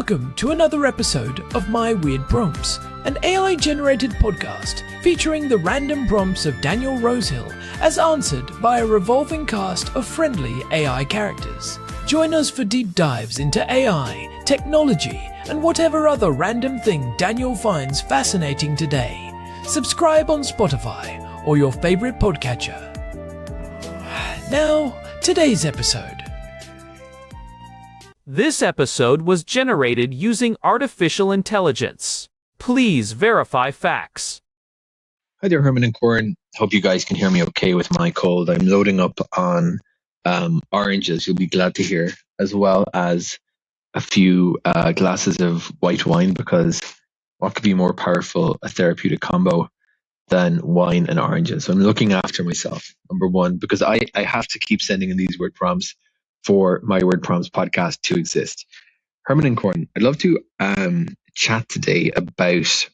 Welcome to another episode of My Weird Prompts, an AI-generated podcast featuring the random prompts of Daniel Rosehill as answered by a revolving cast of friendly AI characters. Join us for deep dives into AI, technology, and whatever other random thing Daniel finds fascinating today. Subscribe on Spotify or your favorite podcatcher. Now, today's episode. This episode was generated using artificial intelligence. Please verify facts. Hi there, Herman and Corn. Hope you guys can hear me okay with my cold. I'm loading up on oranges, you'll be glad to hear, as well as a few glasses of white wine, because what could be more powerful a therapeutic combo than wine and oranges? So I'm looking after myself, number one, because I have to keep sending in these word prompts for my Word Prompts podcast to exist. Herman and Corn, I'd love to chat today about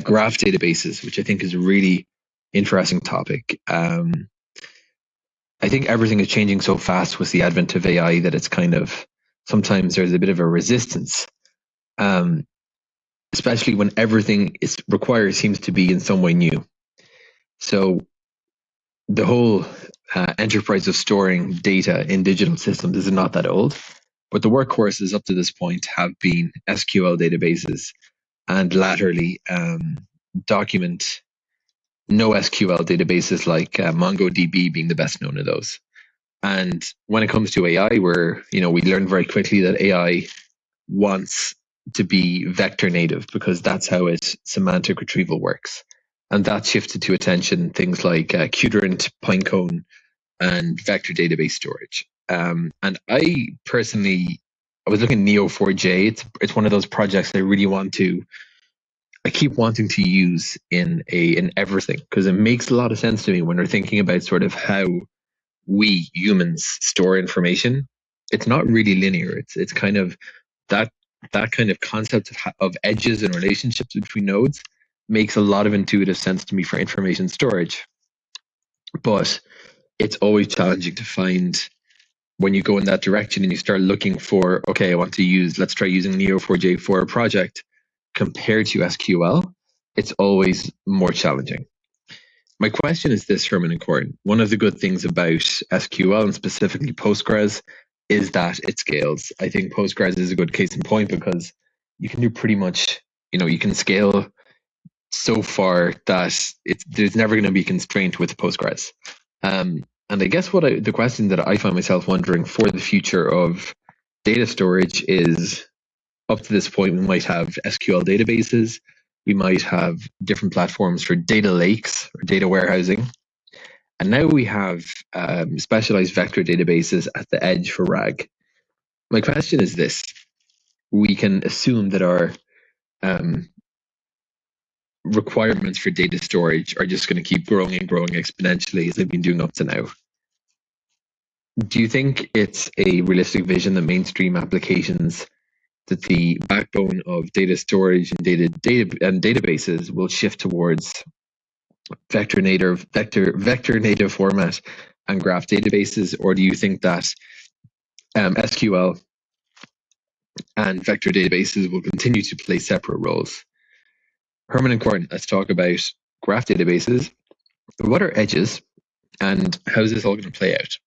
graph databases, which I think is a really interesting topic. I think everything is changing so fast with the advent of AI that it's kind of, sometimes there's a bit of a resistance, especially when everything is required seems to be in some way new. So the whole enterprise of storing data in digital systems is not that old, but the workhorses up to this point have been SQL databases and latterly document NoSQL databases like MongoDB being the best known of those. And when it comes to AI, we learned very quickly that AI wants to be vector native because that's how its semantic retrieval works. And that shifted to attention things like Qt, Pinecone, and vector database storage. And I was looking at Neo4j. It's one of those projects I keep wanting to use in everything, because it makes a lot of sense to me when we're thinking about sort of how we humans store information. It's not really linear. It's kind of that kind of concept of edges and relationships between nodes makes a lot of intuitive sense to me for information storage. But it's always challenging to find when you go in that direction and you start looking for, okay, let's try using Neo4j for a project compared to SQL. It's always more challenging. My question is this, Herman and Corn. One of the good things about SQL and specifically Postgres is that it scales. I think Postgres is a good case in point because you can do pretty much, you can scale so far that there's never going to be a constraint with Postgres. And I guess the question that I find myself wondering for the future of data storage is, up to this point, we might have SQL databases, we might have different platforms for data lakes or data warehousing, and now we have specialized vector databases at the edge for RAG. My question is this: we can assume that our requirements for data storage are just going to keep growing and growing exponentially as they've been doing up to now. Do you think it's a realistic vision that mainstream applications, that the backbone of data storage and databases will shift towards vector native format and graph databases, or do you think that SQL and vector databases will continue to play separate roles? Herman and Corn, let's talk about graph databases. What are edges, and how's this all going to play out?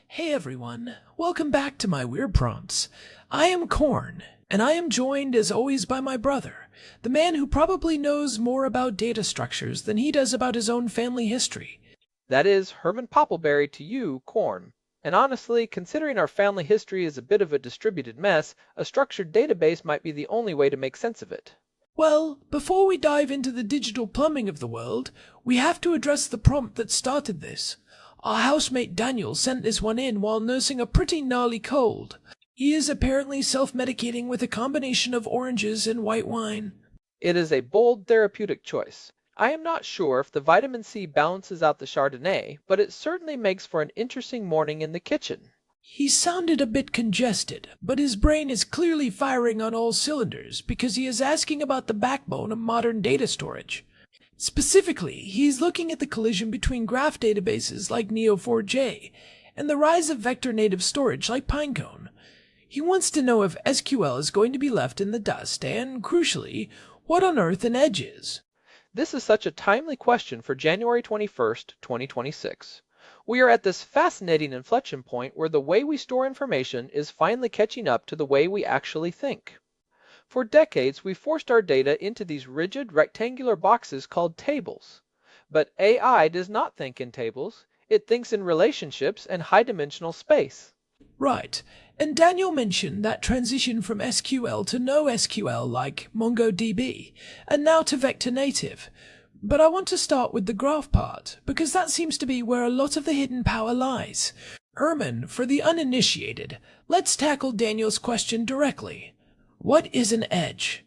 Hey everyone, welcome back to My Weird Prompts. I am Corn, and I am joined as always by my brother, the man who probably knows more about data structures than he does about his own family history. That is Herman Poppleberry to you, Corn. And honestly, considering our family history is a bit of a distributed mess, a structured database might be the only way to make sense of it. Well, before we dive into the digital plumbing of the world, we have to address the prompt that started this. Our housemate Daniel sent this one in while nursing a pretty gnarly cold. He is apparently self-medicating with a combination of oranges and white wine. It is a bold therapeutic choice. I am not sure if the vitamin C balances out the Chardonnay, but it certainly makes for an interesting morning in the kitchen. He sounded a bit congested, but his brain is clearly firing on all cylinders because he is asking about the backbone of modern data storage. Specifically, he's looking at the collision between graph databases like Neo4j and the rise of vector native storage like Pinecone. He wants to know if SQL is going to be left in the dust and, crucially, what on earth an edge is. This is such a timely question for January 21st, 2026. We are at this fascinating inflection point where the way we store information is finally catching up to the way we actually think. For decades, we forced our data into these rigid rectangular boxes called tables. But AI does not think in tables. It thinks in relationships and high-dimensional space. Right, and Daniel mentioned that transition from SQL to NoSQL like MongoDB, and now to vector native. But I want to start with the graph part, because that seems to be where a lot of the hidden power lies. Herman, for the uninitiated, let's tackle Daniel's question directly. What is an edge?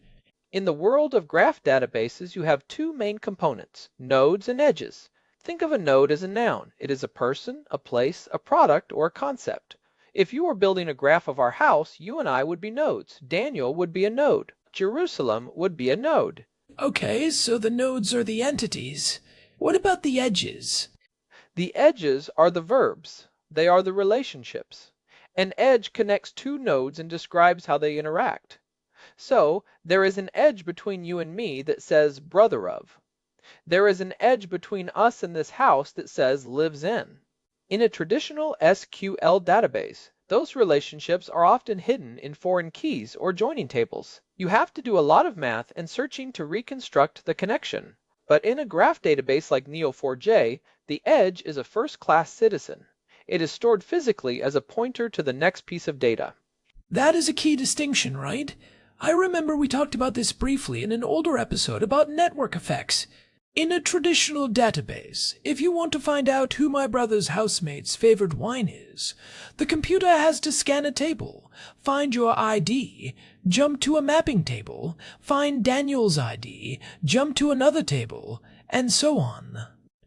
In the world of graph databases, you have two main components, nodes and edges. Think of a node as a noun. It is a person, a place, a product, or a concept. If you were building a graph of our house, you and I would be nodes. Daniel would be a node. Jerusalem would be a node. Okay, so the nodes are the entities. What about the edges? The edges are the verbs. They are the relationships. An edge connects two nodes and describes how they interact. So, there is an edge between you and me that says brother of. There is an edge between us and this house that says lives in. In a traditional SQL database, those relationships are often hidden in foreign keys or joining tables. You have to do a lot of math and searching to reconstruct the connection. But in a graph database like Neo4j, the edge is a first-class citizen. It is stored physically as a pointer to the next piece of data. That is a key distinction, right? I remember we talked about this briefly in an older episode about network effects. In a traditional database, if you want to find out who my brother's housemate's favorite wine is, the computer has to scan a table, find your ID, jump to a mapping table, find Daniel's ID, jump to another table, and so on.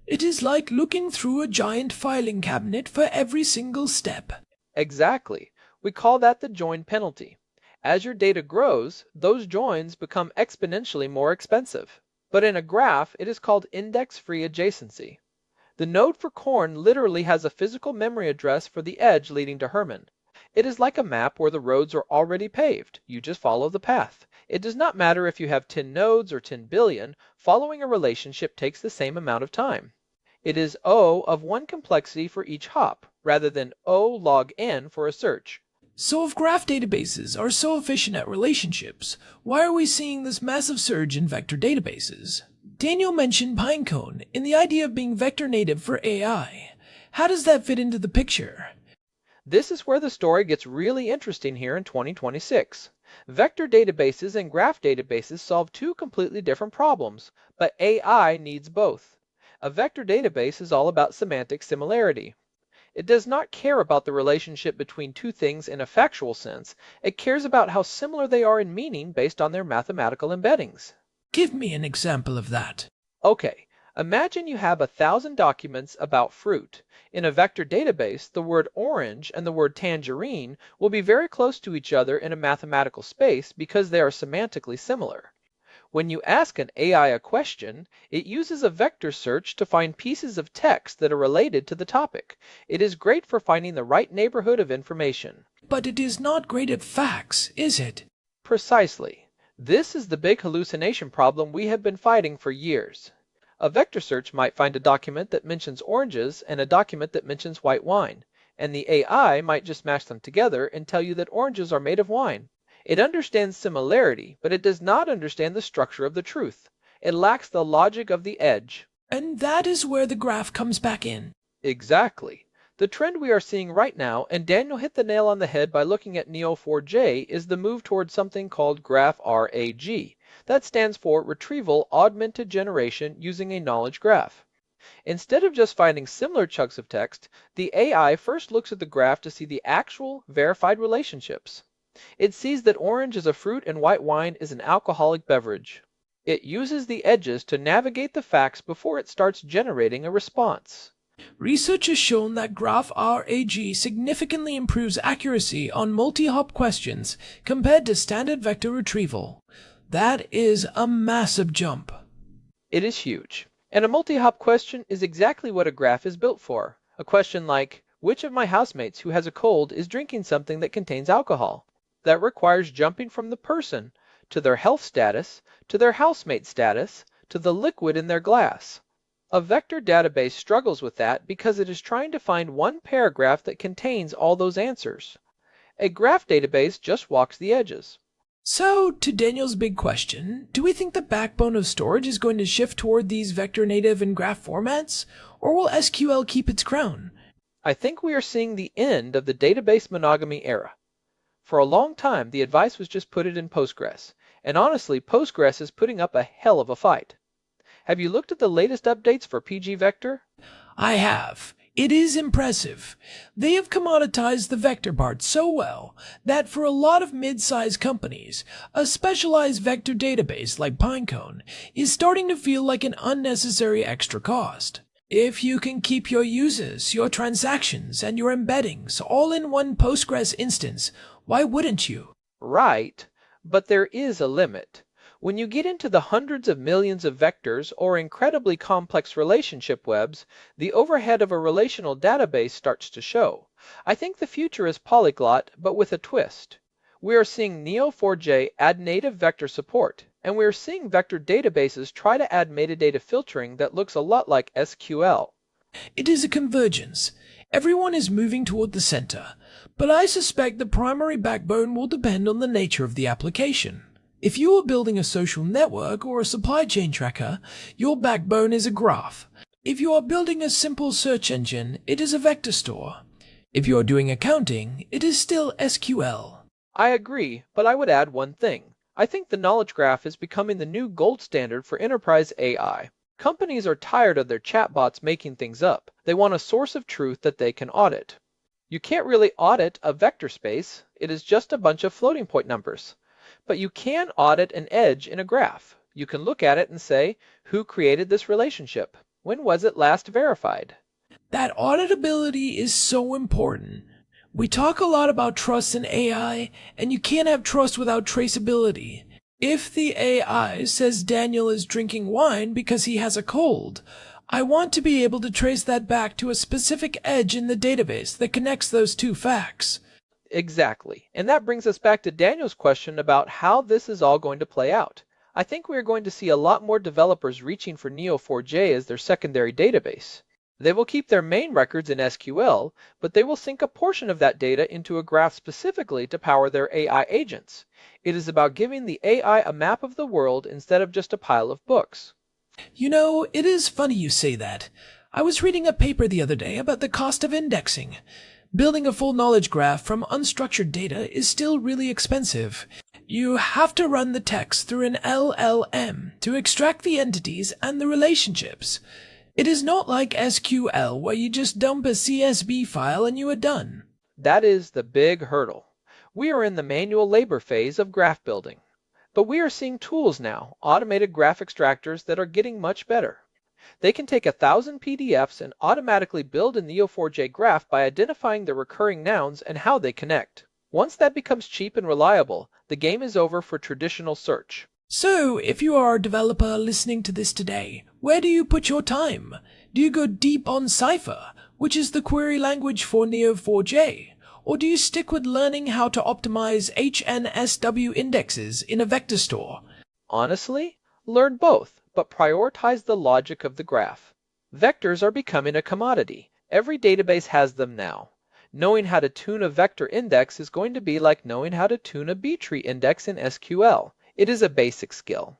It is like looking through a giant filing cabinet for every single step. Exactly. We call that the join penalty. As your data grows, those joins become exponentially more expensive. But in a graph, it is called index-free adjacency. The node for Corn literally has a physical memory address for the edge leading to Herman. It is like a map where the roads are already paved. You just follow the path. It does not matter if you have 10 nodes or 10 billion, following a relationship takes the same amount of time. It is O of one complexity for each hop, rather than O log n for a search. So if graph databases are so efficient at relationships, why are we seeing this massive surge in vector databases? Daniel mentioned Pinecone in the idea of being vector native for AI. How does that fit into the picture? This is where the story gets really interesting here in 2026. Vector databases and graph databases solve two completely different problems, but AI needs both. A vector database is all about semantic similarity. It does not care about the relationship between two things in a factual sense. It cares about how similar they are in meaning based on their mathematical embeddings. Give me an example of that. Okay, imagine you have 1,000 documents about fruit. In a vector database, the word orange and the word tangerine will be very close to each other in a mathematical space because they are semantically similar. When you ask an AI a question, it uses a vector search to find pieces of text that are related to the topic. It is great for finding the right neighborhood of information. But it is not great at facts, is it? Precisely. This is the big hallucination problem we have been fighting for years. A vector search might find a document that mentions oranges and a document that mentions white wine, and the AI might just mash them together and tell you that oranges are made of wine. It understands similarity, but it does not understand the structure of the truth. It lacks the logic of the edge. And that is where the graph comes back in. Exactly. The trend we are seeing right now, and Daniel hit the nail on the head by looking at Neo4j, is the move towards something called GraphRAG. That stands for Retrieval Augmented Generation using a knowledge graph. Instead of just finding similar chunks of text, the AI first looks at the graph to see the actual verified relationships. It sees that orange is a fruit and white wine is an alcoholic beverage. It uses the edges to navigate the facts before it starts generating a response. Research has shown that GraphRAG significantly improves accuracy on multi-hop questions compared to standard vector retrieval. That is a massive jump. It is huge. And a multi-hop question is exactly what a graph is built for. A question like, Which of my housemates who has a cold is drinking something that contains alcohol? That requires jumping from the person to their health status, to their housemate status, to the liquid in their glass. A vector database struggles with that because it is trying to find one paragraph that contains all those answers. A graph database just walks the edges. So, to Daniel's big question, do we think the backbone of storage is going to shift toward these vector native and graph formats, or will SQL keep its crown? I think we are seeing the end of the database monogamy era. For a long time, the advice was just put it in Postgres, and honestly, Postgres is putting up a hell of a fight. Have you looked at the latest updates for PG Vector? I have. It is impressive. They have commoditized the vector part so well that for a lot of mid-sized companies, a specialized vector database like Pinecone is starting to feel like an unnecessary extra cost. If you can keep your users, your transactions, and your embeddings all in one Postgres instance, why wouldn't you? Right, but there is a limit. When you get into the hundreds of millions of vectors or incredibly complex relationship webs, the overhead of a relational database starts to show. I think the future is polyglot, but with a twist. We are seeing Neo4j add native vector support, and we are seeing vector databases try to add metadata filtering that looks a lot like SQL. It is a convergence. Everyone is moving toward the center, but I suspect the primary backbone will depend on the nature of the application. If you are building a social network or a supply chain tracker, your backbone is a graph. If you are building a simple search engine, it is a vector store. If you are doing accounting, it is still SQL. I agree, but I would add one thing. I think the knowledge graph is becoming the new gold standard for enterprise AI. Companies are tired of their chatbots making things up. They want a source of truth that they can audit. You can't really audit a vector space. It is just a bunch of floating point numbers. But you can audit an edge in a graph. You can look at it and say, who created this relationship? When was it last verified? That auditability is so important. We talk a lot about trust in AI, and you can't have trust without traceability. If the AI says Daniel is drinking wine because he has a cold, I want to be able to trace that back to a specific edge in the database that connects those two facts. Exactly. And that brings us back to Daniel's question about how this is all going to play out. I think we are going to see a lot more developers reaching for Neo4j as their secondary database. They will keep their main records in SQL, but they will sync a portion of that data into a graph specifically to power their AI agents. It is about giving the AI a map of the world instead of just a pile of books. You know, it is funny you say that. I was reading a paper the other day about the cost of indexing. Building a full knowledge graph from unstructured data is still really expensive. You have to run the text through an LLM to extract the entities and the relationships. It is not like SQL where you just dump a CSV file and you are done. That is the big hurdle. We are in the manual labor phase of graph building. But we are seeing tools now, automated graph extractors that are getting much better. They can take 1,000 PDFs and automatically build a Neo4j graph by identifying the recurring nouns and how they connect. Once that becomes cheap and reliable, the game is over for traditional search. So, if you are a developer listening to this today, where do you put your time? Do you go deep on Cypher, which is the query language for Neo4j? Or do you stick with learning how to optimize HNSW indexes in a vector store? Honestly, learn both, but prioritize the logic of the graph. Vectors are becoming a commodity. Every database has them now. Knowing how to tune a vector index is going to be like knowing how to tune a B-tree index in SQL. It is a basic skill.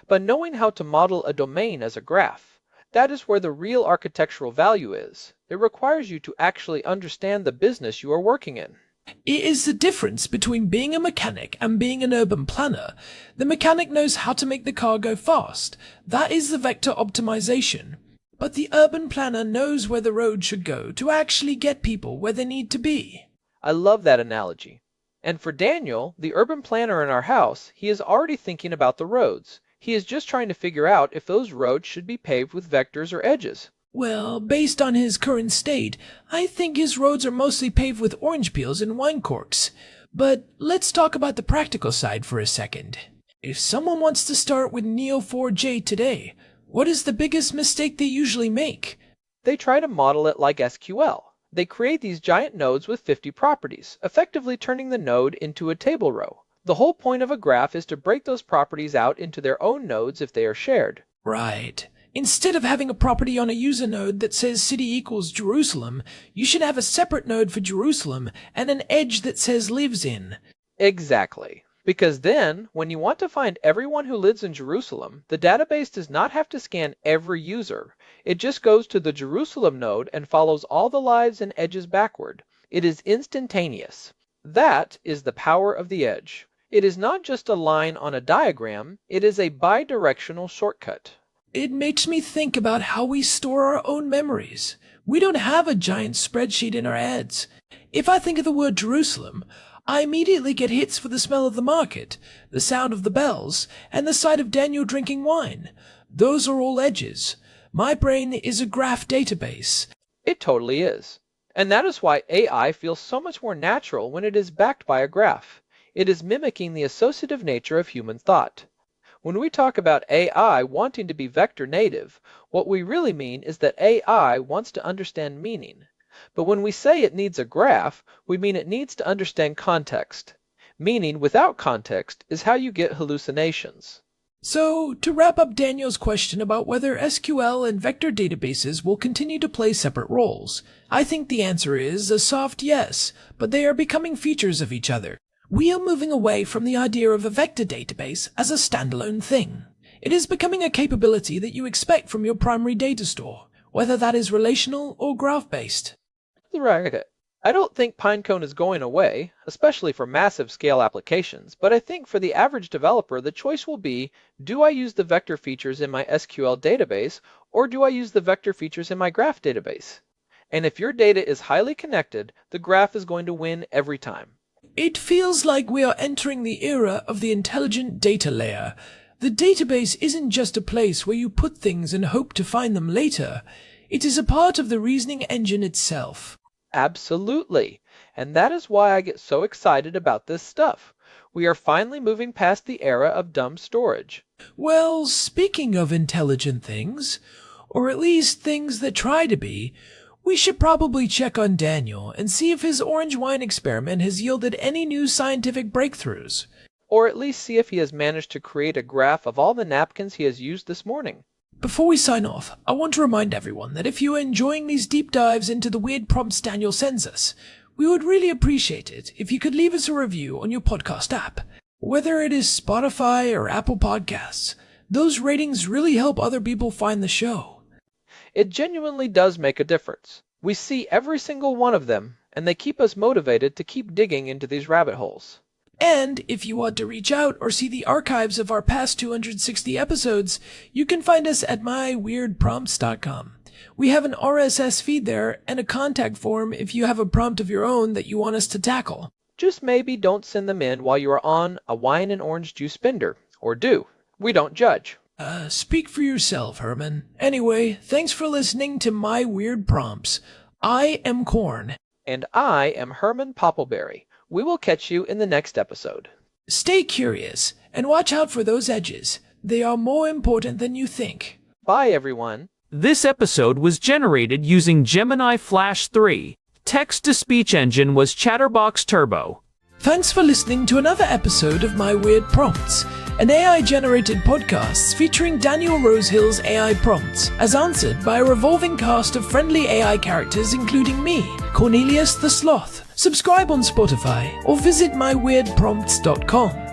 But knowing how to model a domain as a graph, that is where the real architectural value is. It requires you to actually understand the business you are working in. It is the difference between being a mechanic and being an urban planner. The mechanic knows how to make the car go fast. That is the vector optimization. But the urban planner knows where the road should go to actually get people where they need to be. I love that analogy. And for Daniel, the urban planner in our house, he is already thinking about the roads. He is just trying to figure out if those roads should be paved with vectors or edges. Well, based on his current state, I think his roads are mostly paved with orange peels and wine corks. But let's talk about the practical side for a second. If someone wants to start with Neo4j today, what is the biggest mistake they usually make? They try to model it like SQL. They create these giant nodes with 50 properties, effectively turning the node into a table row. The whole point of a graph is to break those properties out into their own nodes if they are shared. Right. Instead of having a property on a user node that says city equals Jerusalem, you should have a separate node for Jerusalem and an edge that says lives in. Exactly. Because then, when you want to find everyone who lives in Jerusalem, the database does not have to scan every user. It just goes to the Jerusalem node and follows all the lives and edges backward. It is instantaneous. That is the power of the edge. It is not just a line on a diagram, it is a bidirectional shortcut. It makes me think about how we store our own memories. We don't have a giant spreadsheet in our heads. If I think of the word Jerusalem, I immediately get hits for the smell of the market, the sound of the bells, and the sight of Daniel drinking wine. Those are all edges. My brain is a graph database. It totally is. And that is why AI feels so much more natural when it is backed by a graph. It is mimicking the associative nature of human thought. When we talk about AI wanting to be vector native, what we really mean is that AI wants to understand meaning. But when we say it needs a graph, we mean it needs to understand context. Meaning without context is how you get hallucinations. So, to wrap up Daniel's question about whether SQL and vector databases will continue to play separate roles, I think the answer is a soft yes, but they are becoming features of each other. We are moving away from the idea of a vector database as a standalone thing. It is becoming a capability that you expect from your primary data store, whether that is relational or graph-based. Right. I don't think Pinecone is going away, especially for massive scale applications, but I think for the average developer the choice will be, do I use the vector features in my SQL database, or do I use the vector features in my graph database? And if your data is highly connected, the graph is going to win every time. It feels like we are entering the era of the intelligent data layer. The database isn't just a place where you put things and hope to find them later. It is a part of the reasoning engine itself. Absolutely. And that is why I get so excited about this stuff. We are finally moving past the era of dumb storage. Well, speaking of intelligent things, or at least things that try to be, we should probably check on Daniel and see if his orange wine experiment has yielded any new scientific breakthroughs. Or at least see if he has managed to create a graph of all the napkins he has used this morning. Before we sign off, I want to remind everyone that if you are enjoying these deep dives into the weird prompts Daniel sends us, we would really appreciate it if you could leave us a review on your podcast app. Whether it is Spotify or Apple Podcasts, those ratings really help other people find the show. It genuinely does make a difference. We see every single one of them, and they keep us motivated to keep digging into these rabbit holes. And if you want to reach out or see the archives of our past 260 episodes, you can find us at myweirdprompts.com. We have an RSS feed there and a contact form if you have a prompt of your own that you want us to tackle. Just maybe don't send them in while you are on a wine and orange juice bender. Or do. We don't judge. Speak for yourself, Herman. Anyway, thanks for listening to My Weird Prompts. I am Corn. And I am Herman Poppleberry. We will catch you in the next episode. Stay curious, and watch out for those edges. They are more important than you think. Bye, everyone. This episode was generated using Gemini Flash 3. Text-to-speech engine was Chatterbox Turbo. Thanks for listening to another episode of My Weird Prompts, an AI-generated podcast featuring Daniel Rosehill's AI prompts, as answered by a revolving cast of friendly AI characters including me, Cornelius the Sloth. Subscribe on Spotify or visit myweirdprompts.com.